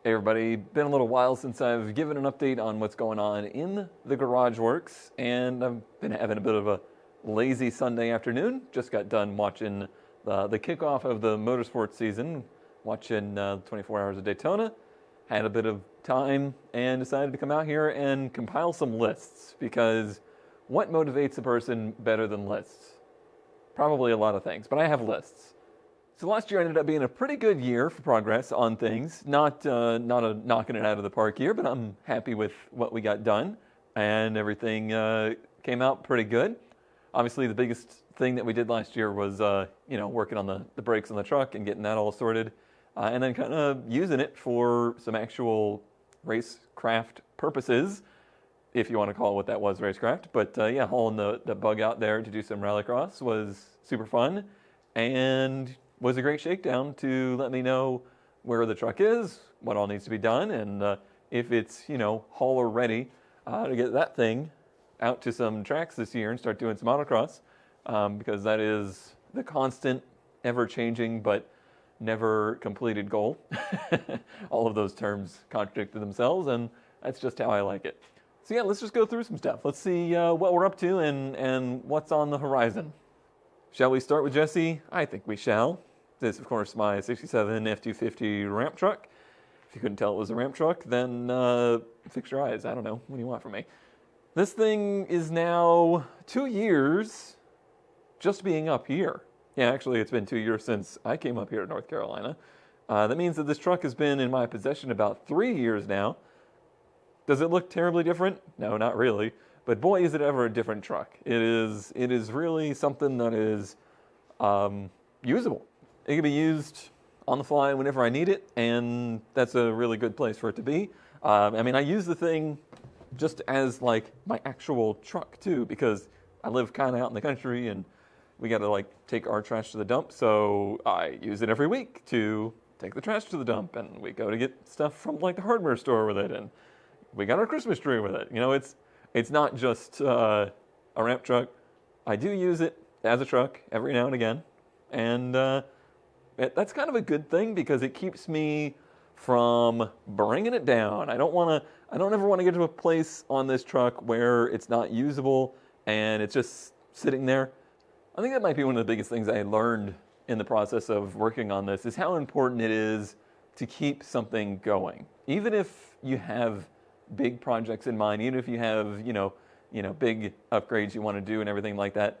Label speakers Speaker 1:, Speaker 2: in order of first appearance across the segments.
Speaker 1: Hey everybody, been a little while since I've given an update on what's going on in the garage works, and I've been having a bit of a lazy Sunday afternoon. Just got done watching the kickoff of the motorsports season, watching 24 Hours of Daytona. Had a bit of time and decided to come out here and compile some lists, because what motivates a person better than lists? Probably a lot of things, but I have lists. So last year ended up being a pretty good year for progress on things. Not a knocking it out of the park year, but I'm happy with what we got done, and everything came out pretty good. Obviously, the biggest thing that we did last year was working on the brakes on the truck and getting that all sorted, and then kind of using it for some actual racecraft purposes, if you want to call it what that was, racecraft. But yeah, hauling the bug out there to do some rallycross was super fun, and was a great shakedown to let me know where the truck is, what all needs to be done, and if it's, hauler ready to get that thing out to some tracks this year and start doing some autocross, because that is the constant, ever-changing, but never completed goal. All of those terms contradict themselves, and that's just how I like it. So yeah, let's just go through some stuff. Let's see what we're up to and what's on the horizon. Shall we start with Jesse? I think we shall. This is, of course, my 67 F-250 ramp truck. If you couldn't tell it was a ramp truck, then fix your eyes. I don't know. What do you want from me? This thing is now 2 years just being up here. Yeah, actually, it's been 2 years since I came up here to North Carolina. That means that this truck has been in my possession about 3 years now. Does it look terribly different? No, not really. But boy, is it ever a different truck. It is really something that is usable. It can be used on the fly whenever I need it, and that's a really good place for it to be. I use the thing just as like my actual truck too, because I live kind of out in the country and we got to take our trash to the dump. So I use it every week to take the trash to the dump, and we go to get stuff from the hardware store with it, and we got our Christmas tree with it. It's not just a ramp truck. I do use it as a truck every now and again, and that's kind of a good thing, because it keeps me from bringing it down. I don't ever want to get to a place on this truck where it's not usable and it's just sitting there. I think that might be one of the biggest things I learned in the process of working on this, is how important it is to keep something going. Even if you have big projects in mind, even if you have, big upgrades you want to do and everything like that,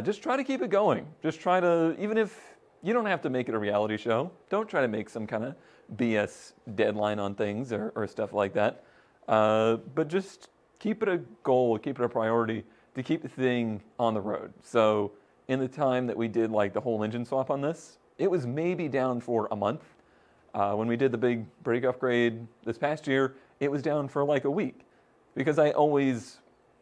Speaker 1: just try to keep it going. Just try to, even if you don't have to make it a reality show, don't try to make some kind of BS deadline on things or stuff like that. But just keep it a goal, keep it a priority to keep the thing on the road. So in the time that we did the whole engine swap on this, it was maybe down for a month. When we did the big brake upgrade this past year, it was down for a week, because I always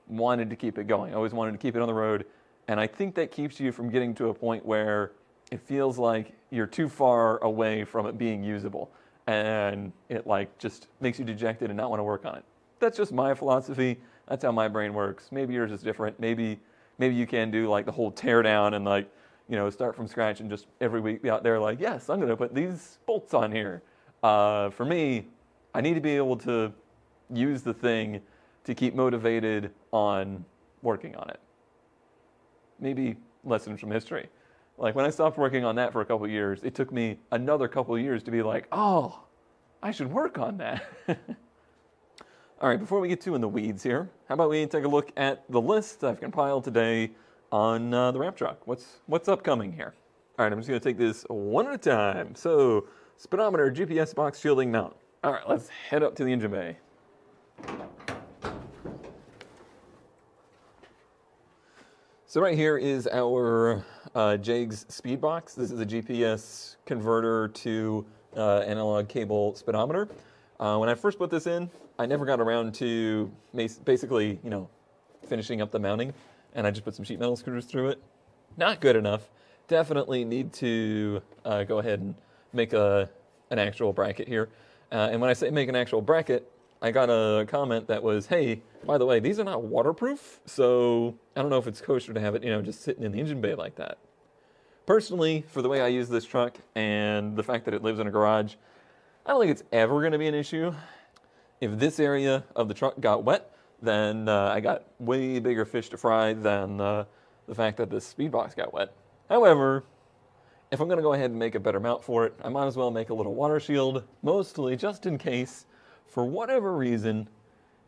Speaker 1: wanted to keep it going. I always wanted to keep it on the road. And I think that keeps you from getting to a point where it feels like you're too far away from it being usable, and it just makes you dejected and not want to work on it. That's just my philosophy. That's how my brain works. Maybe yours is different. Maybe you can do the whole tear down and start from scratch and just every week be out there yes, I'm going to put these bolts on here. For me, I need to be able to use the thing to keep motivated on working on it. Maybe lessons from history. When I stopped working on that for a couple of years, it took me another couple of years to be oh, I should work on that. All right, before we get too in the weeds here, how about we take a look at the list I've compiled today on the ramp truck. What's upcoming here? All right, I'm just going to take this one at a time. So, speedometer, GPS box, shielding, mount. All right, let's head up to the engine bay. So right here is our JAGS speed box. This is a GPS converter to analog cable speedometer. When I first put this in, I never got around to basically, finishing up the mounting, and I just put some sheet metal screws through it. Not good enough. Definitely need to go ahead and make an actual bracket here. And when I say make an actual bracket, I got a comment that was, hey, by the way, these are not waterproof, so I don't know if it's kosher to have it, just sitting in the engine bay like that. Personally, for the way I use this truck and the fact that it lives in a garage, I don't think it's ever going to be an issue. If this area of the truck got wet, then I got way bigger fish to fry than the fact that this speed box got wet. However, if I'm going to go ahead and make a better mount for it, I might as well make a little water shield, mostly just in case, for whatever reason,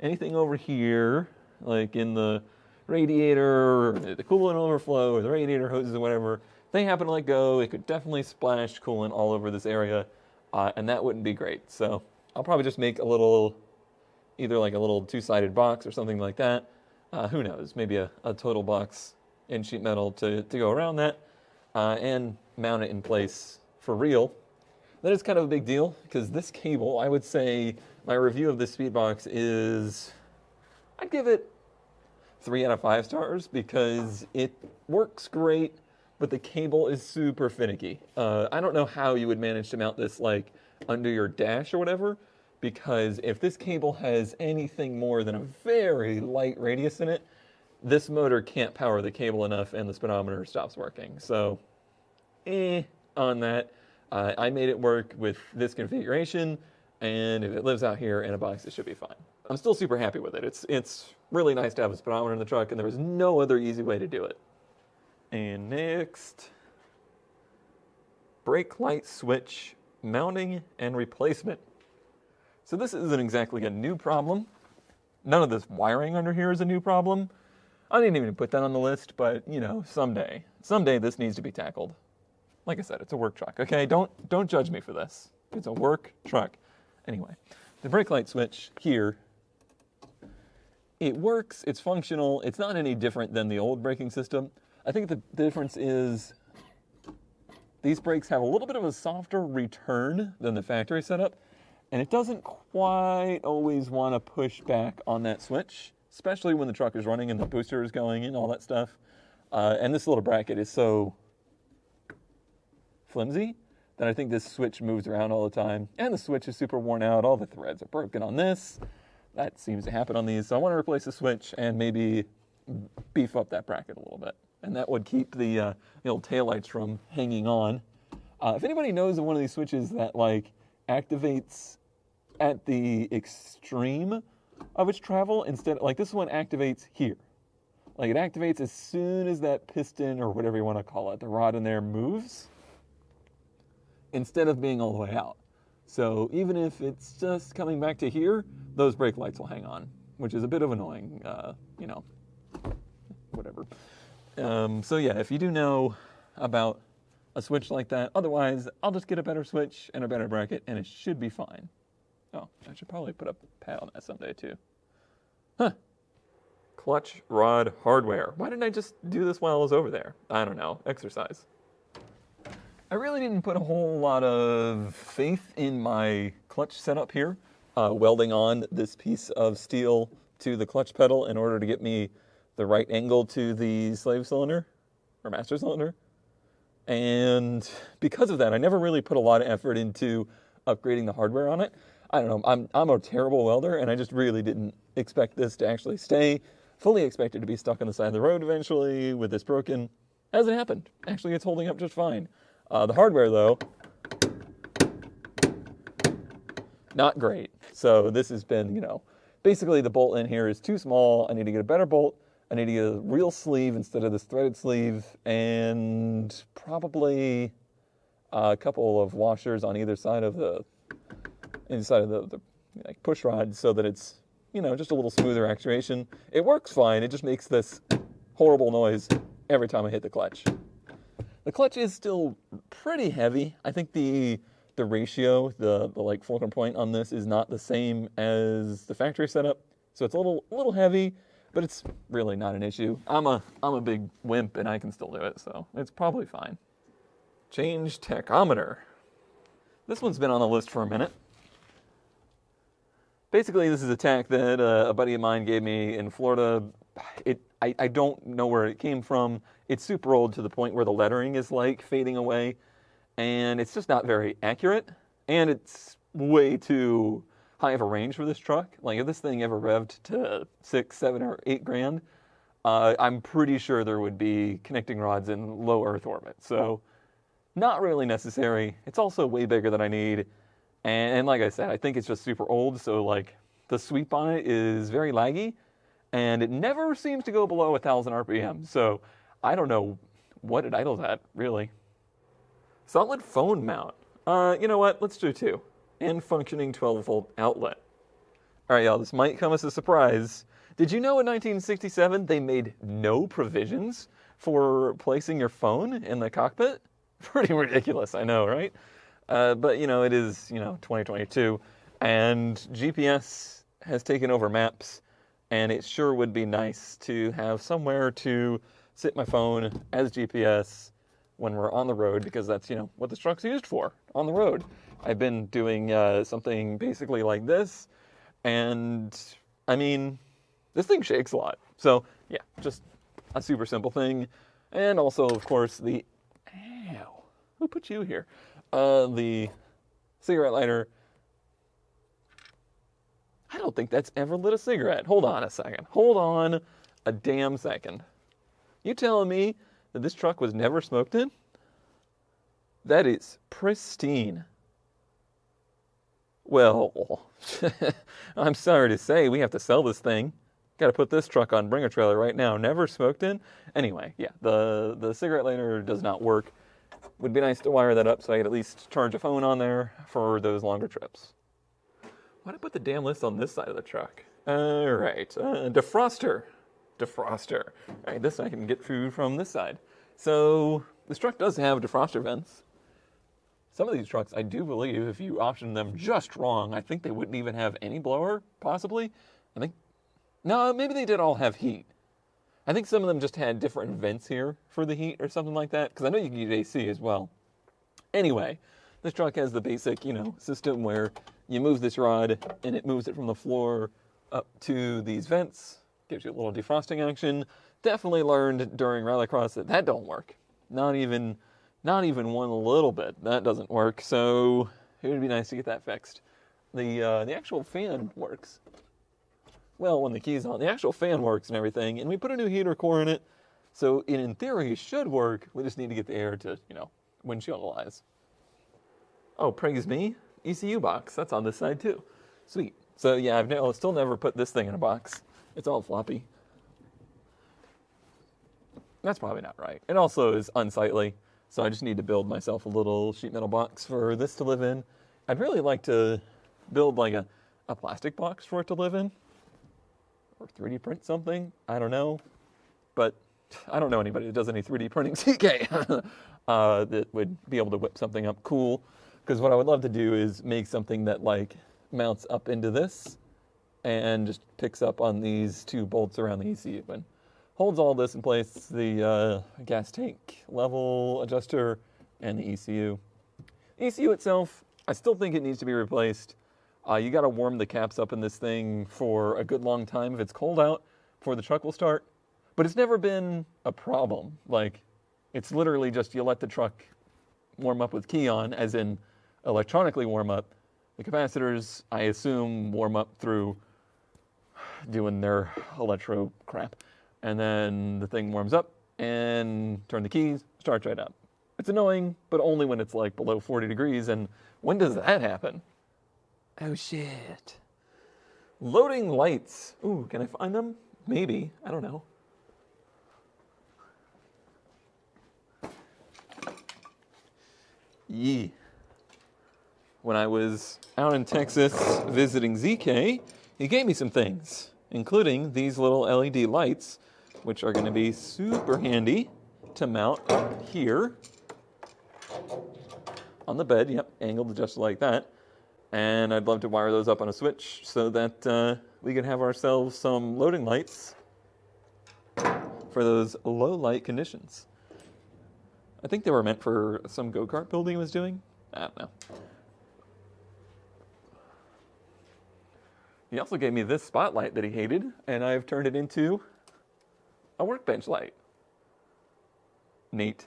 Speaker 1: anything over here, like in the radiator, or the coolant overflow, or the radiator hoses or whatever, if they happen to let go, it could definitely splash coolant all over this area, and that wouldn't be great. So I'll probably just make a little, either like a little two-sided box or something like that. Who knows, maybe a total box in sheet metal to go around that, and mount it in place for real. That is kind of a big deal, because this cable, I would say my review of this speed box is, I'd give it 3 out of 5 stars, because it works great, but the cable is super finicky. I don't know how you would manage to mount this like under your dash or whatever, because if this cable has anything more than a very light radius in it, this motor can't power the cable enough and the speedometer stops working. So, on that. I made it work with this configuration, and if it lives out here in a box, it should be fine. I'm still super happy with it. It's really nice to have a speedometer in the truck, and there was no other easy way to do it. And next, brake light switch mounting and replacement. So this isn't exactly a new problem. None of this wiring under here is a new problem. I didn't even put that on the list, but you know, someday this needs to be tackled. Like I said, it's a work truck, okay? Don't judge me for this. It's a work truck. Anyway, the brake light switch here, it works, it's functional, it's not any different than the old braking system. I think the difference is these brakes have a little bit of a softer return than the factory setup, and it doesn't quite always want to push back on that switch, especially when the truck is running and the booster is going and all that stuff. And this little bracket is so flimsy that I think this switch moves around all the time, and the switch is super worn out. All the threads are broken on this. That seems to happen on these, so I want to replace the switch and maybe beef up that bracket a little bit, and that would keep the old taillights from hanging on. If anybody knows of one of these switches that like activates at the extreme of its travel, instead, like this one activates here. Like it activates as soon as that piston, or whatever you want to call it, the rod in there moves, instead of being all the way out. So even if it's just coming back to here, those brake lights will hang on, which is a bit of annoying, whatever. So yeah, if you do know about a switch like that, otherwise I'll just get a better switch and a better bracket and it should be fine. Oh, I should probably put a pad on that someday too. Huh. Clutch rod hardware. Why didn't I just do this while I was over there? I don't know, exercise. I really didn't put a whole lot of faith in my clutch setup here, welding on this piece of steel to the clutch pedal in order to get me the right angle to the slave cylinder, or master cylinder. And because of that, I never really put a lot of effort into upgrading the hardware on it. I don't know, I'm a terrible welder, and I just really didn't expect this to actually stay. Fully expected to be stuck on the side of the road eventually with this broken. Hasn't happened. Actually, it's holding up just fine. The hardware, though, not great. So this has been, basically the bolt in here is too small. I need to get a better bolt. I need to get a real sleeve instead of this threaded sleeve, and probably a couple of washers on either side of the like push rod, so that it's, just a little smoother actuation. It works fine. It just makes this horrible noise every time I hit the clutch. The clutch is still pretty heavy. I think the ratio, the like fulcrum point on this is not the same as the factory setup, so it's a little heavy, but it's really not an issue. I'm a big wimp and I can still do it, so it's probably fine. Change tachometer. This one's been on the list for a minute. Basically, this is a tack that a buddy of mine gave me in Florida. I don't know where it came from. It's super old to the point where the lettering is like fading away, and it's just not very accurate, and it's way too high of a range for this truck. Like if this thing ever revved to 6, 7, or 8 grand, I'm pretty sure there would be connecting rods in low Earth orbit. So not really necessary. It's also way bigger than I need, And like I said, I think it's just super old, so like the sweep on it is very laggy, and it never seems to go below 1,000 RPM. So I don't know what it idles at, really. Solid phone mount. You know what? Let's do two. And functioning 12-volt outlet. All right, y'all, this might come as a surprise. Did you know in 1967 they made no provisions for placing your phone in the cockpit? Pretty ridiculous, I know, right? But, you know, it is, 2022, and GPS has taken over maps, and it sure would be nice to have somewhere to sit my phone as GPS when we're on the road, because that's, what this truck's used for, on the road. I've been doing something basically like this, and, I mean, this thing shakes a lot. So, yeah, just a super simple thing. And also, of course, who put you here? The cigarette lighter. I don't think that's ever lit a cigarette. Hold on a second. Hold on a damn second. You telling me that this truck was never smoked in? That is pristine. Well, I'm sorry to say we have to sell this thing. Got to put this truck on Bringer Trailer right now. Never smoked in? Anyway, yeah, the cigarette lighter does not work. Would be nice to wire that up so I could at least charge a phone on there for those longer trips. Why'd I put the damn list on this side of the truck? All right, defroster. Defroster. All right, this I can get through from this side. So this truck does have defroster vents. Some of these trucks, I do believe, if you option them just wrong, I think they wouldn't even have any blower, possibly. No, maybe they did all have heat. I think some of them just had different vents here for the heat or something like that, because I know you can use AC as well. Anyway, this truck has the basic, system where you move this rod and it moves it from the floor up to these vents, gives you a little defrosting action. Definitely learned during Rallycross that don't work. Not even one little bit. That doesn't work, so it would be nice to get that fixed. The actual fan works. Well, when the key's on, the actual fan works and everything, and we put a new heater core in it, so in theory it should work. We just need to get the air to, windshieldize. Oh, praise me. ECU box, that's on this side too. Sweet. So yeah, I've still never put this thing in a box. It's all floppy. That's probably not right. It also is unsightly, so I just need to build myself a little sheet metal box for this to live in. I'd really like to build like a plastic box for it to live in. Or 3D print something, I don't know. But I don't know anybody that does any 3D printing TK that would be able to whip something up cool. Because what I would love to do is make something that like mounts up into this and just picks up on these two bolts around the ECU and holds all this in place, the gas tank level adjuster and the ECU. The ECU itself, I still think it needs to be replaced. You got to warm the caps up in this thing for a good long time if it's cold out before the truck will start. But it's never been a problem. Like, it's literally just you let the truck warm up with key on, as in electronically warm up. The capacitors, I assume, warm up through doing their electro crap. And then the thing warms up and turn the keys, starts right up. It's annoying, but only when it's like below 40 degrees. And when does that happen? Oh, shit. Loading lights. Ooh, can I find them? Maybe. I don't know. Yee. When I was out in Texas visiting ZK, he gave me some things, including these little LED lights, which are going to be super handy to mount here on the bed. Yep, angled just like that. And I'd love to wire those up on a switch so that we can have ourselves some loading lights for those low light conditions. I think they were meant for some go-kart building he was doing. I don't know. He also gave me this spotlight that he hated, and I've turned it into a workbench light. Neat.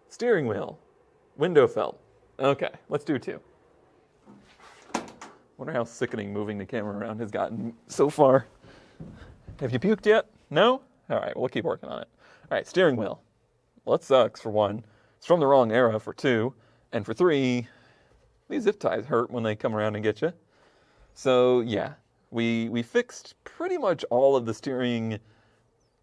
Speaker 1: Steering wheel. Window felt. Okay, let's do two. Wonder how sickening moving the camera around has gotten so far. Have you puked yet? No? All right, we'll keep working on it. All right, steering wheel. Well, it sucks, for one. It's from the wrong era, for two. And for three, These zip ties hurt when they come around and get you. So yeah, we fixed pretty much all of the steering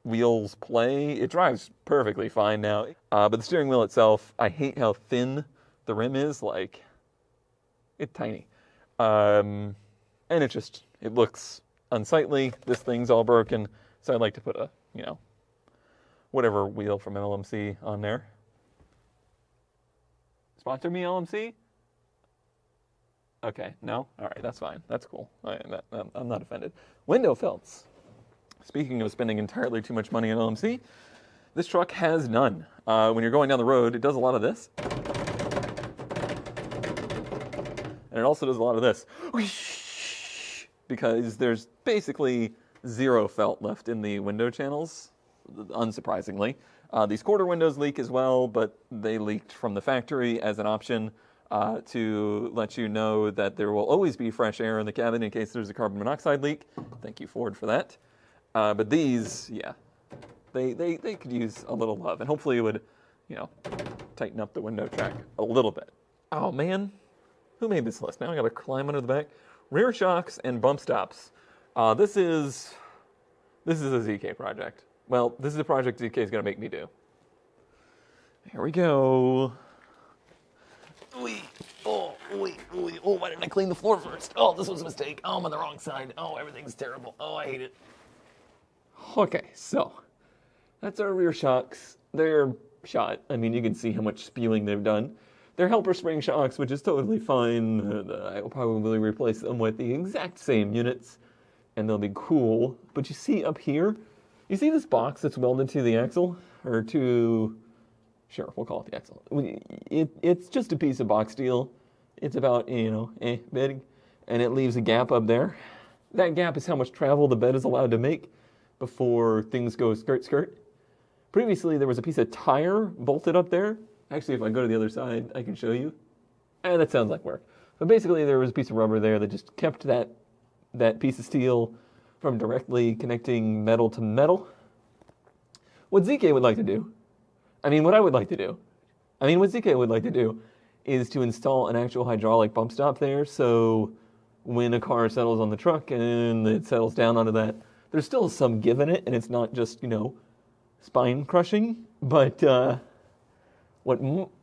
Speaker 1: wheel's play. It drives perfectly fine now. But the steering wheel itself, I hate how thin the rim is. Like, it's tiny. And it looks unsightly. This thing's all broken. So I'd like to put a, whatever wheel from LMC on there. Sponsor me, LMC? Okay, no? All right, that's fine. That's cool. I'm not offended. Window felts. Speaking of spending entirely too much money on LMC, this truck has none. When you're going down the road, it does a lot of this. And it also does a lot of this. Because there's basically zero felt left in the window channels, unsurprisingly. These quarter windows leak as well, but they leaked from the factory as an option to let you know that there will always be fresh air in the cabin in case there's a carbon monoxide leak. Thank you, Ford, for that. But these, yeah, they could use a little love, and hopefully it would, tighten up the window track a little bit. Oh man, who made this list? Now I gotta climb under the back. Rear shocks and bump stops. This is a ZK project. Well, this is a project ZK is gonna make me do. Here we go. Oh, why didn't I clean the floor first? Oh, this was a mistake. Oh, I'm on the wrong side. Oh, everything's terrible. Oh, I hate it. Okay, so that's our rear shocks. They're shot. I mean, you can see how much spewing they've done. They're helper spring shocks, which is totally fine. I will probably replace them with the exact same units, and they'll be cool. But you see up here, you see this box that's welded to the axle? Or to... Sure, we'll call it the axle. It's just a piece of box steel. It's about, big, and it leaves a gap up there. That gap is how much travel the bed is allowed to make before things go skirt. Previously, there was a piece of tire bolted up there. Actually, if I go to the other side, I can show you. That sounds like work. But basically, there was a piece of rubber there that just kept that piece of steel from directly connecting metal to metal. What ZK would like to do, what ZK would like to do is to install an actual hydraulic bump stop there, so when a car settles on the truck and it settles down onto that, there's still some give in it, and it's not just, spine crushing. But what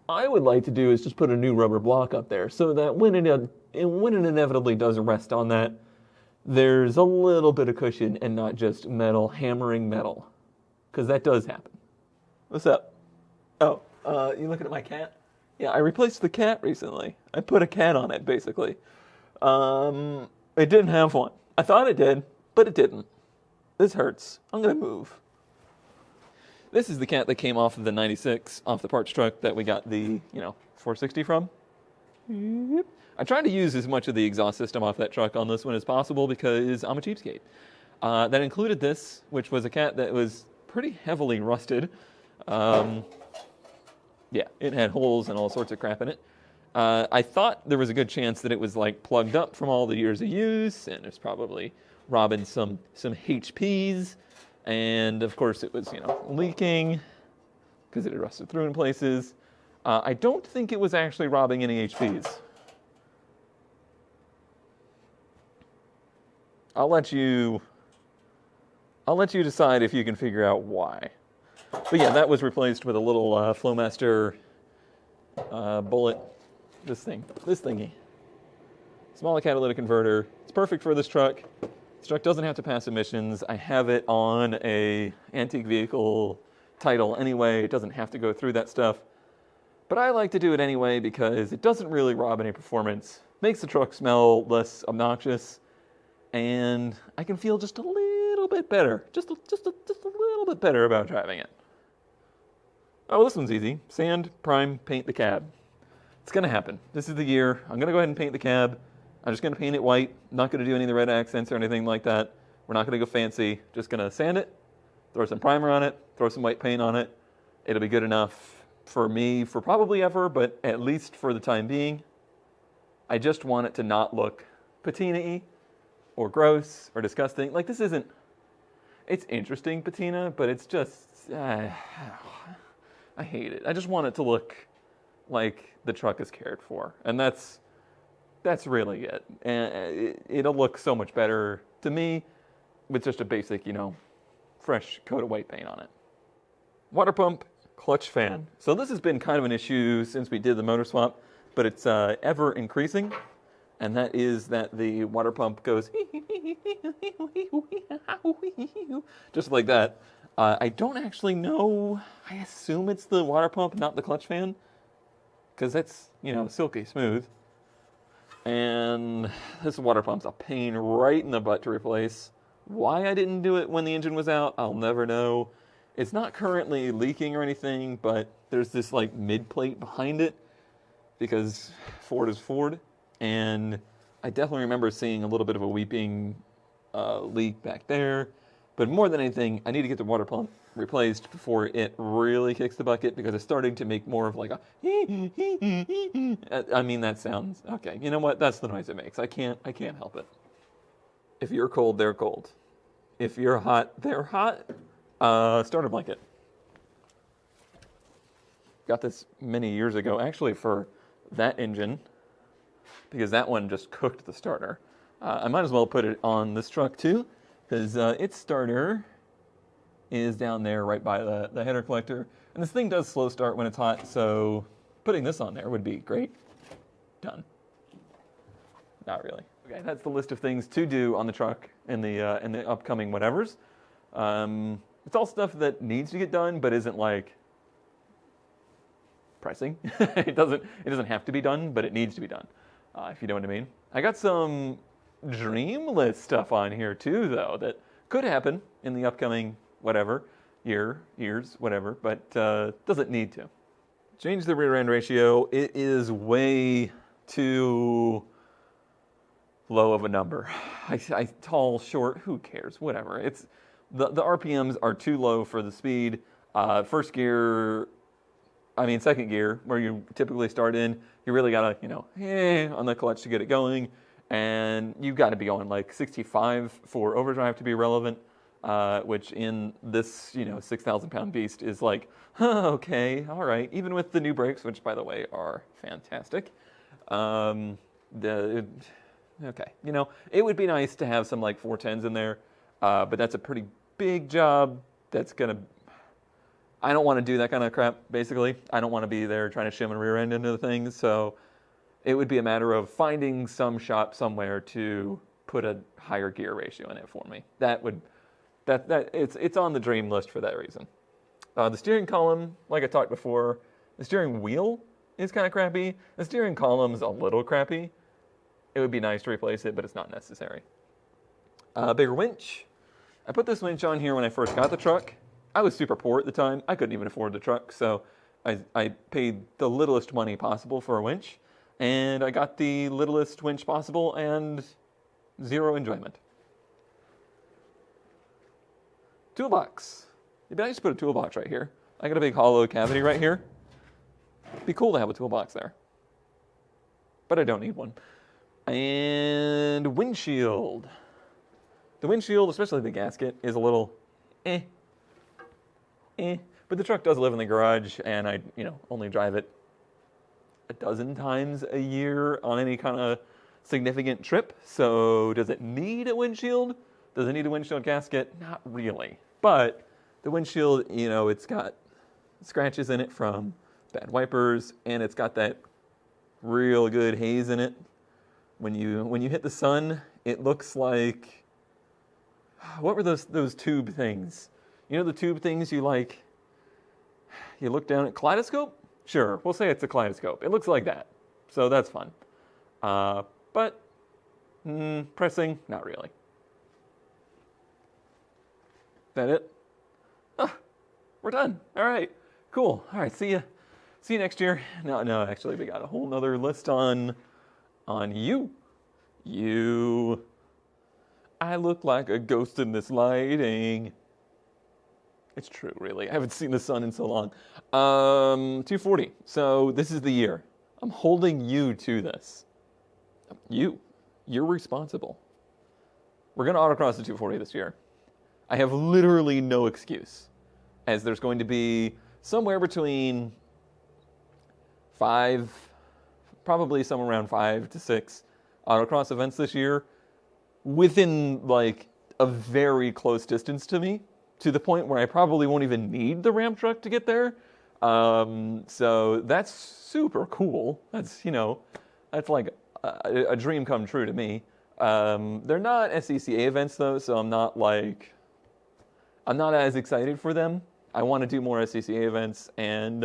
Speaker 1: I would like to do is just put a new rubber block up there, so that when it inevitably does rest on that, there's a little bit of cushion and not just metal hammering metal, because that does happen. What's up? Oh, you looking at my cat? Yeah, I replaced the cat recently. I put a cat on it, basically. It didn't have one. I thought it did, but it didn't. This hurts. I'm going to move. This is the cat that came off of the 96, off the parts truck that we got the, 460 from. Yep. I tried to use as much of the exhaust system off that truck on this one as possible because I'm a cheapskate. That included this, which was a cat that was pretty heavily rusted. Yeah, it had holes and all sorts of crap in it. I thought there was a good chance that it was plugged up from all the years of use, and it's probably robbing some HPs, and of course it was leaking because it had rusted through in places. I don't think it was actually robbing any HPs. I'll let you decide if you can figure out why. But yeah, that was replaced with a little Flowmaster bullet. This thingy. Small catalytic converter. It's perfect for this truck. This truck doesn't have to pass emissions. I have it on a antique vehicle title anyway. It doesn't have to go through that stuff. But I like to do it anyway because it doesn't really rob any performance. Makes the truck smell less obnoxious. And I can feel just a little bit better. Just a little bit better about driving it. Oh, this one's easy. Sand, prime, paint the cab. It's going to happen. This is the year. I'm going to go ahead and paint the cab. I'm just going to paint it white. I'm not going to do any of the red accents or anything like that. We're not going to go fancy. Just going to sand it, throw some primer on it, throw some white paint on it. It'll be good enough for me for probably ever, but at least for the time being. I just want it to not look patina-y or gross or disgusting. This isn't... It's interesting patina, but it's just... I hate it. I just want it to look like the truck is cared for. And that's that's really it. And it'll look so much better to me with just a basic, fresh coat of white paint on it. Water pump, clutch fan. So this has been kind of an issue since we did the motor swap, but it's ever increasing. And that is that the water pump goes just like that. I don't actually know. I assume it's the water pump, not the clutch fan, because that's, silky smooth. And this water pump's a pain right in the butt to replace. Why I didn't do it when the engine was out, I'll never know. It's not currently leaking or anything, but there's this like mid plate behind it because Ford is Ford. And I definitely remember seeing a little bit of a weeping leak back there. But more than anything, I need to get the water pump replaced before it really kicks the bucket because it's starting to make more of like a I mean, that sounds okay. You know what? That's the noise it makes. I can't help it. If you're cold, they're cold. If you're hot, they're hot. Starter blanket. Got this many years ago, actually, for that engine, because that one just cooked the starter. I might as well put it on this truck too, because its starter is down there right by the header collector. And this thing does slow start when it's hot, so putting this on there would be great. Done. Not really. Okay, that's the list of things to do on the truck in the upcoming whatevers. It's all stuff that needs to get done, but isn't like pressing. It doesn't have to be done, but it needs to be done, if you know what I mean. I got some dream list stuff on here too, though, that could happen in the upcoming whatever years, whatever, but doesn't need to. Change the rear end ratio. It is way too low of a number. I tall, short, who cares? Whatever. It's the RPMs are too low for the speed. Second gear, where you typically start in, you really gotta, on the clutch to get it going, and you've got to be going like 65 for overdrive to be relevant, which in this, 6,000 pound beast is like, okay, all right. Even with the new brakes, which by the way are fantastic. Okay, it would be nice to have some like 410s in there, but that's a pretty big job. I don't want to do that kind of crap, basically. I don't want to be there trying to shim and rear end into the things, so it would be a matter of finding some shop somewhere to put a higher gear ratio in it for me. It's on the dream list for that reason. The steering column, like I talked before, the steering wheel is kind of crappy. The steering column's a little crappy. It would be nice to replace it, but it's not necessary. Bigger winch. I put this winch on here when I first got the truck. I was super poor at the time. I couldn't even afford the truck, so I paid the littlest money possible for a winch, and I got the littlest winch possible and zero enjoyment. Toolbox. It'd be nice to put a toolbox right here. I got a big hollow cavity right here. It'd be cool to have a toolbox there, but I don't need one. And windshield. The windshield, especially the gasket, is a little but the truck does live in the garage, and I, only drive it a dozen times a year on any kind of significant trip. So does it need a windshield? Does it need a windshield gasket? Not really. But the windshield, it's got scratches in it from bad wipers, and it's got that real good haze in it. When you hit the sun, it looks like, what were those tube things? The tube things you look down at, kaleidoscope? Sure, we'll say it's a kaleidoscope. It looks like that, so that's fun. But pressing, not really. That it? We're done. All right, cool. All right, see you next year. No, actually, we got a whole nother list on you. I look like a ghost in this lighting. It's true, really. I haven't seen the sun in so long. 240. So this is the year. I'm holding you to this. You're responsible. We're going to autocross the 240 this year. I have literally no excuse, as there's going to be somewhere between probably somewhere around 5 to 6 autocross events this year within like a very close distance to me, to the point where I probably won't even need the ramp truck to get there. So that's super cool. That's, that's like a dream come true to me. They're not SCCA events though, so I'm not as excited for them. I want to do more SCCA events, and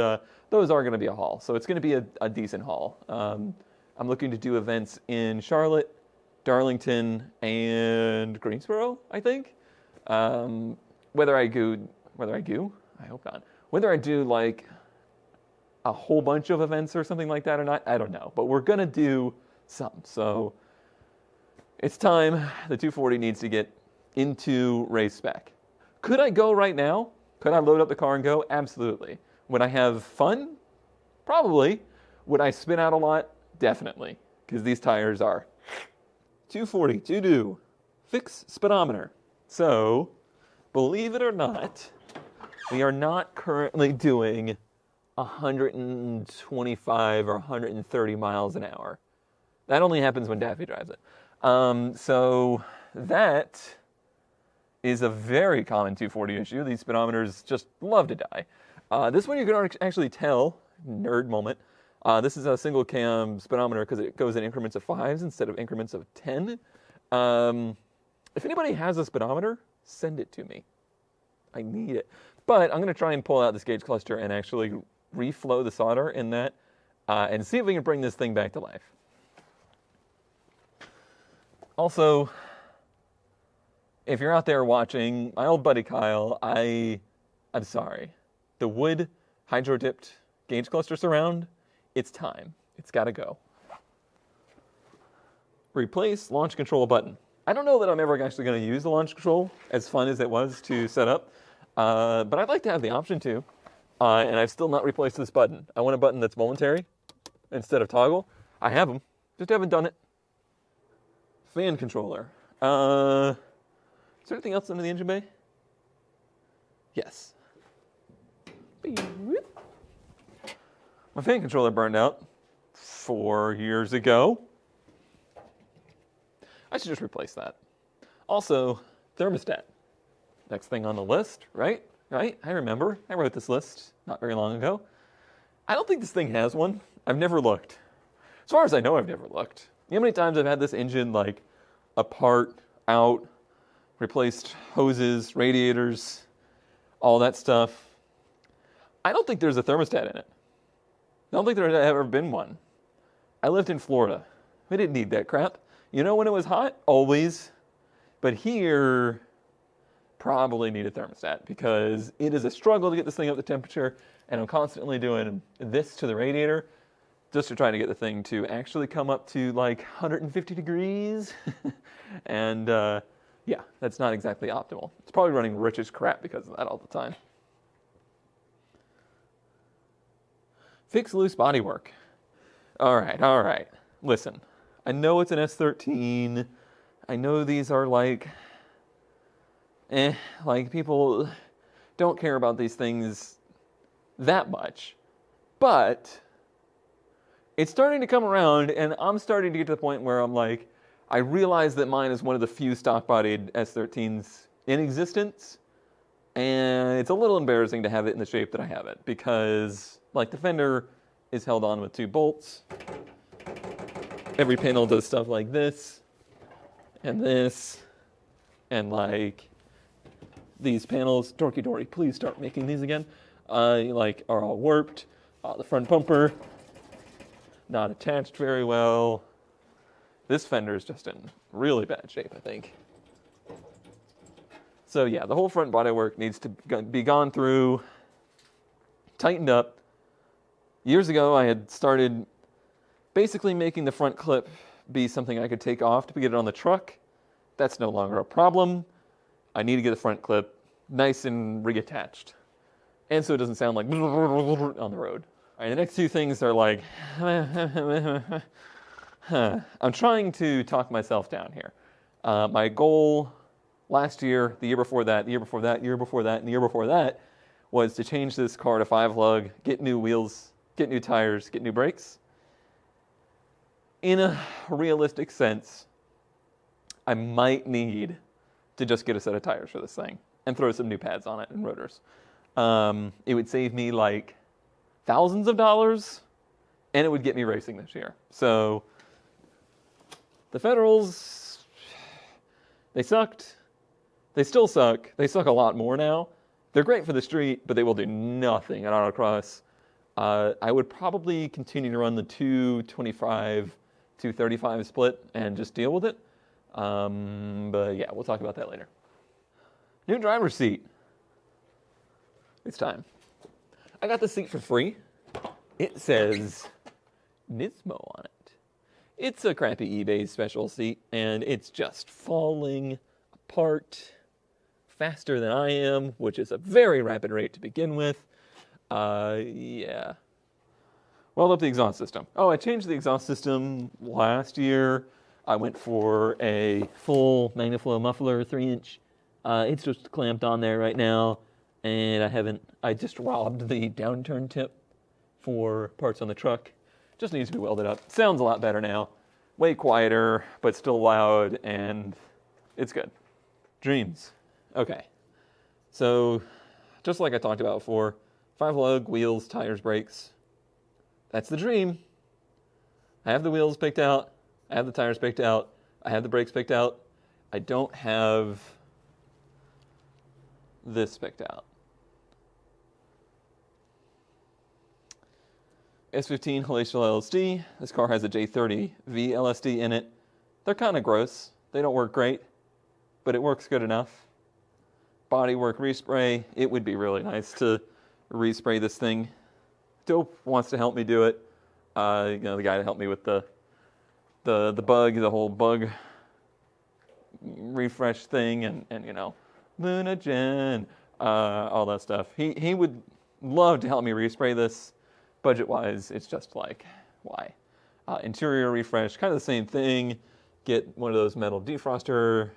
Speaker 1: those are going to be a haul. So it's going to be a decent haul. I'm looking to do events in Charlotte, Darlington, and Greensboro, I think. Whether I do, I hope not. Whether I do like a whole bunch of events or something like that or not, I don't know. But we're going to do some. So it's time. The 240 needs to get into race spec. Could I go right now? Could I load up the car and go? Absolutely. Would I have fun? Probably. Would I spin out a lot? Definitely. Because these tires are 240 to do. Fix speedometer. So, believe it or not, we are not currently doing 125 or 130 miles an hour. That only happens when Daffy drives it. So that is a very common 240 issue. These speedometers just love to die. This one you can actually tell, nerd moment, this is a single cam speedometer because it goes in increments of 5s instead of increments of 10. If anybody has a speedometer, send it to me. I need it. But I'm going to try and pull out this gauge cluster and actually reflow the solder in that and see if we can bring this thing back to life. Also, if you're out there watching, my old buddy Kyle, I'm sorry. The wood hydro-dipped gauge cluster surround, it's time. It's got to go. Replace launch control button. I don't know that I'm ever actually going to use the launch control, as fun as it was to set up, but I'd like to have the option to, and I've still not replaced this button. I want a button that's momentary instead of toggle. I have them, just haven't done it. Fan controller. Is there anything else under the engine bay? Yes. My fan controller burned out 4 years ago. I should just replace that. Also, thermostat. Next thing on the list, right? Right? I remember. I wrote this list not very long ago. I don't think this thing has one. I've never looked. As far as I know, I've never looked. You know how many times I've had this engine like apart, out, replaced hoses, radiators, all that stuff. I don't think there's a thermostat in it. I don't think there had ever been one. I lived in Florida. We didn't need that crap. You know when it was hot? Always. But here, probably need a thermostat because it is a struggle to get this thing up to temperature, and I'm constantly doing this to the radiator just to try to get the thing to actually come up to like 150 degrees. And yeah, that's not exactly optimal. It's probably running rich as crap because of that all the time. Fix loose bodywork. All right. Listen, I know it's an S13. I know these are like people don't care about these things that much. But it's starting to come around, and I'm starting to get to the point where I'm like, I realize that mine is one of the few stock-bodied S13s in existence, and it's a little embarrassing to have it in the shape that I have it, because like the fender is held on with 2 bolts. Every panel does stuff like this, and like these panels, Dorky Dory, please start making these again, like are all warped. The front bumper, not attached very well. This fender is just in really bad shape, I think. So yeah, the whole front bodywork needs to be gone through, tightened up. Years ago, I had started basically making the front clip be something I could take off to get it on the truck. That's no longer a problem. I need to get the front clip nice and reattached, and so it doesn't sound like on the road. All right, the next 2 things are like, I'm trying to talk myself down here. My goal last year, the year before that, the year before that, year before that, and the year before that was to change this car to 5 lug, get new wheels, get new tires, get new brakes. in a realistic sense, I might need to just get a set of tires for this thing and throw some new pads on it and rotors. It would save me like thousands of dollars, and it would get me racing this year. So the Federals, they sucked. They still suck. They suck a lot more now. They're great for the street, but they will do nothing at Autocross. I would probably continue to run the 225, 235 split and just deal with it. But yeah, we'll talk about that later. New driver's seat. It's time. I got the seat for free. It says Nismo on it. It's a crappy eBay special seat, and it's just falling apart faster than I am, which is a very rapid rate to begin with. Yeah. Weld up the exhaust system. Oh, I changed the exhaust system last year. I went for a full MagnaFlow muffler, 3-inch. It's just clamped on there right now, and I just robbed the downturn tip for parts on the truck. Just needs to be welded up. Sounds a lot better now. Way quieter, but still loud, and it's good. Dreams. Okay. So, just like I talked about before, 5-lug, wheels, tires, brakes. That's the dream. I have the wheels picked out. I have the tires picked out. I have the brakes picked out. I don't have this picked out. S15 Halatial LSD. This car has a J30 V LSD in it. They're kind of gross. They don't work great, but it works good enough. Bodywork respray. It would be really nice to respray this thing. Dope wants to help me do it. The guy that helped me with the whole bug refresh thing, and Luna Gen, all that stuff. He would love to help me respray this. Budget-wise, it's just like, why? Interior refresh, kind of the same thing. Get one of those metal defroster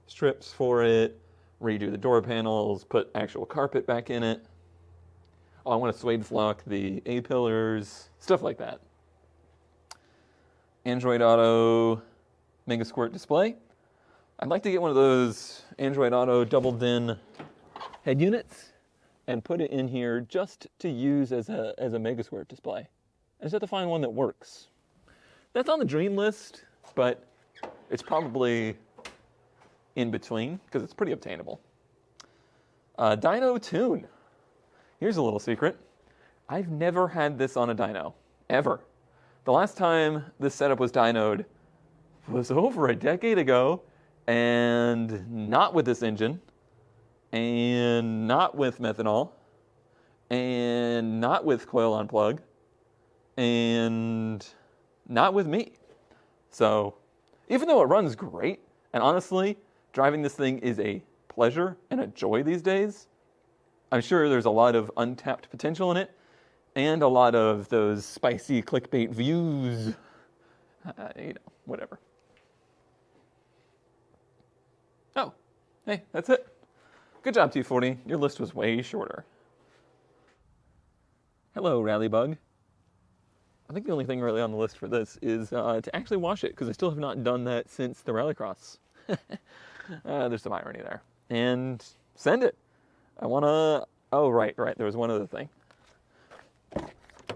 Speaker 1: strips for it. Redo the door panels. Put actual carpet back in it. Oh, I want to suede flock the A-pillars. Stuff like that. Android Auto Mega Squirt display. I'd like to get one of those Android Auto double DIN head units and put it in here just to use as a Mega Squirt display. I just have to find one that works. That's on the dream list, but it's probably in between because it's pretty obtainable. Dyno Tune. Here's a little secret. I've never had this on a dyno, ever. The last time this setup was dynoed was over a decade ago, and not with this engine, and not with methanol, and not with coil on plug, and not with me. So, even though it runs great, and honestly, driving this thing is a pleasure and a joy these days, I'm sure there's a lot of untapped potential in it, and a lot of those spicy clickbait views, whatever. Oh, hey, that's it. Good job, T40. Your list was way shorter. Hello, Rallybug. I think the only thing really on the list for this is to actually wash it, because I still have not done that since the Rallycross. There's some irony there. And send it. I want to... Oh, right. There was one other thing.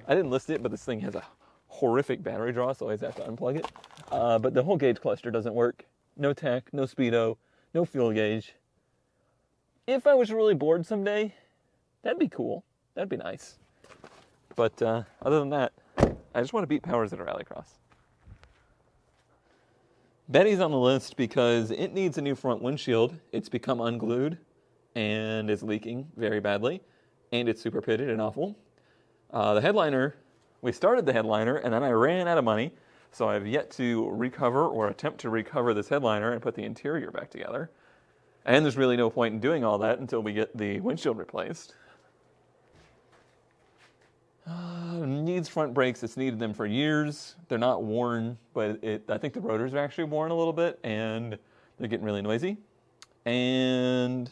Speaker 1: I didn't list it, but this thing has a horrific battery draw, so I always have to unplug it. But the whole gauge cluster doesn't work. No tach, no speedo, no fuel gauge. If I was really bored someday, that'd be cool. That'd be nice. But other than that, I just want to beat Powers at a Rallycross. Betty's on the list because it needs a new front windshield. It's become unglued and is leaking very badly, and it's super pitted and awful. The headliner, we started the headliner, and then I ran out of money, so I've yet to recover or attempt to recover this headliner and put the interior back together. And there's really no point in doing all that until we get the windshield replaced. Needs front brakes. It's needed them for years. They're not worn, but I think the rotors are actually worn a little bit, and they're getting really noisy. And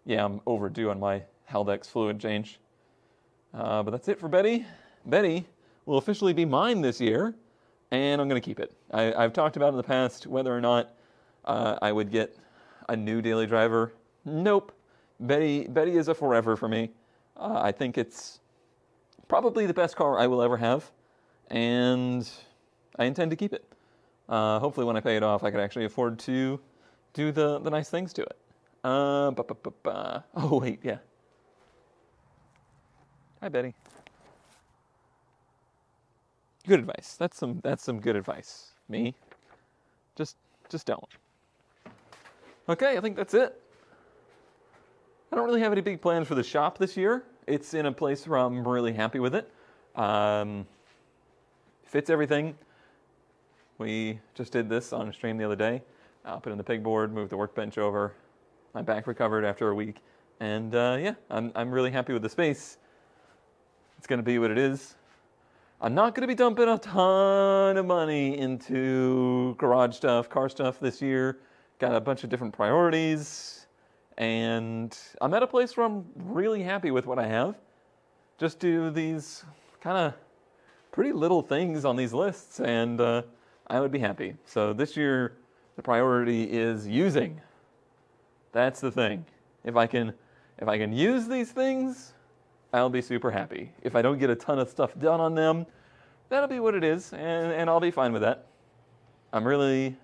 Speaker 1: yeah, I'm overdue on my Haldex fluid change. But that's it for Betty. Betty will officially be mine this year. and I'm going to keep it. I've talked about in the past whether or not I would get a new daily driver. Nope. Betty is a forever for me. I think it's probably the best car I will ever have, and I intend to keep it. Hopefully when I pay it off, I can actually afford to do the nice things to it. Oh, wait, yeah. Hi, Betty. Good advice. That's some good advice. Me, just don't. Okay, I think that's it. I don't really have any big plans for the shop this year. It's in a place where I'm really happy with it. Fits everything. We just did this on a stream the other day. Put in the pegboard, moved the workbench over. My back recovered after a week. And yeah, I'm really happy with the space. It's going to be what it is. I'm not going to be dumping a ton of money into garage stuff, car stuff this year. Got a bunch of different priorities. And I'm at a place where I'm really happy with what I have. Just do these kind of pretty little things on these lists, and I would be happy. So this year, the priority is using. That's the thing. If I can use these things, I'll be super happy. If I don't get a ton of stuff done on them, that'll be what it is, and I'll be fine with that. I'm really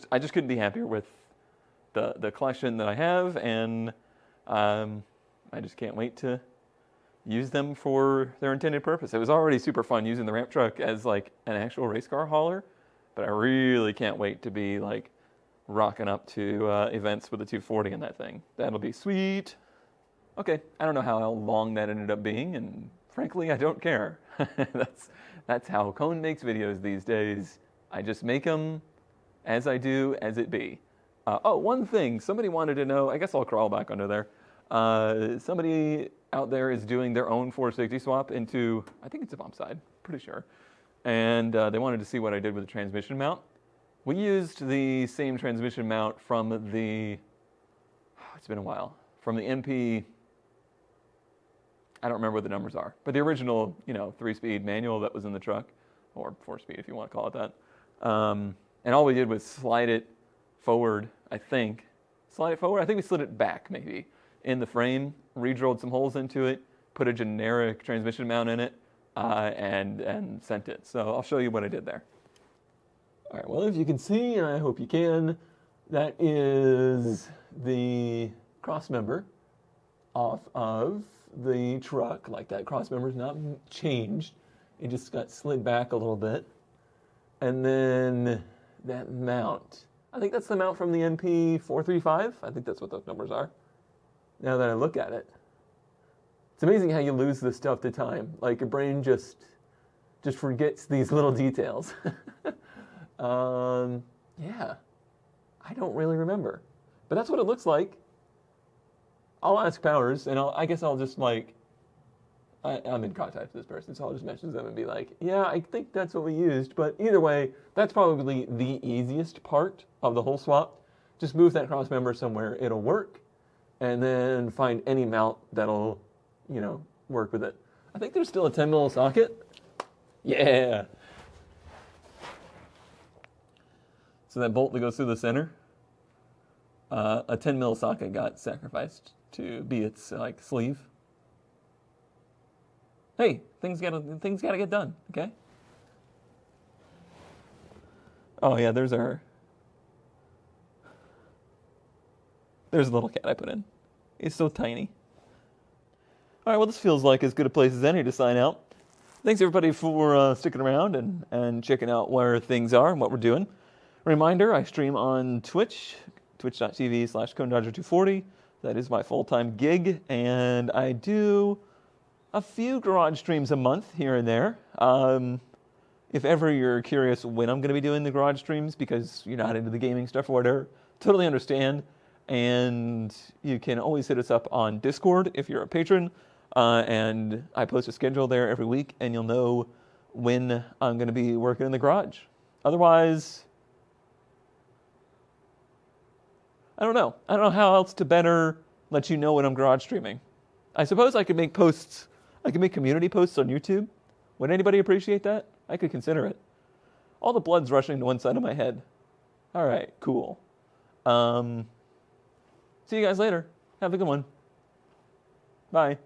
Speaker 1: I just couldn't be happier with the collection that I have, and I just can't wait to use them for their intended purpose. It was already super fun using the ramp truck as like an actual race car hauler, but I really can't wait to be like rocking up to events with the 240 in that thing. That'll be sweet. Okay, I don't know how long that ended up being, and frankly, I don't care. That's how Cone makes videos these days. I just make them as I do, as it be. Oh, one thing, somebody wanted to know, I guess I'll crawl back under there. Somebody out there is doing their own 460 swap into, I think it's a bump side, pretty sure. And they wanted to see what I did with the transmission mount. We used the same transmission mount from it's been a while, from the MP, I don't remember what the numbers are, but the original, 3-speed manual that was in the truck, or 4-speed if you want to call it that. And all we did was slide it forward, I think. Slide it forward? I think we slid it back, maybe, in the frame, re-drilled some holes into it, put a generic transmission mount in it, and sent it. So I'll show you what I did there. All right, well, if you can see, and I hope you can, that is the cross member off of the truck. Like, that cross member's not changed. It just got slid back a little bit. And then that mount. I think that's the mount from the NP 435. I think that's what those numbers are. Now that I look at it. It's amazing how you lose this stuff to time. Like, your brain just forgets these little details. Yeah. I don't really remember. But that's what it looks like. I'll ask Powers, and I guess I'll just, I'm in contact with this person, so I'll just message them and be like, yeah, I think that's what we used. But either way, that's probably the easiest part of the whole swap. Just move that cross member somewhere, it'll work, and then find any mount that'll, work with it. I think there's still a 10 mil socket. Yeah. So that bolt that goes through the center, a 10 mil socket got sacrificed to be its sleeve. Hey, things gotta get done, okay? Oh yeah, there's a little cat I put in. It's so tiny. All right, well, this feels like as good a place as any to sign out. Thanks everybody for sticking around and checking out where things are and what we're doing. Reminder, I stream on Twitch, twitch.tv/ConeDodger240. That is my full-time gig, and I do a few garage streams a month here and there. If ever you're curious when I'm going to be doing the garage streams because you're not into the gaming stuff or whatever, totally understand. And you can always hit us up on Discord if you're a patron. And I post a schedule there every week, and you'll know when I'm going to be working in the garage. Otherwise, I don't know. I don't know how else to better let you know when I'm garage streaming. I suppose I could make posts. I could make community posts on YouTube. Would anybody appreciate that? I could consider it. All the blood's rushing to one side of my head. All right, cool. See you guys later. Have a good one. Bye.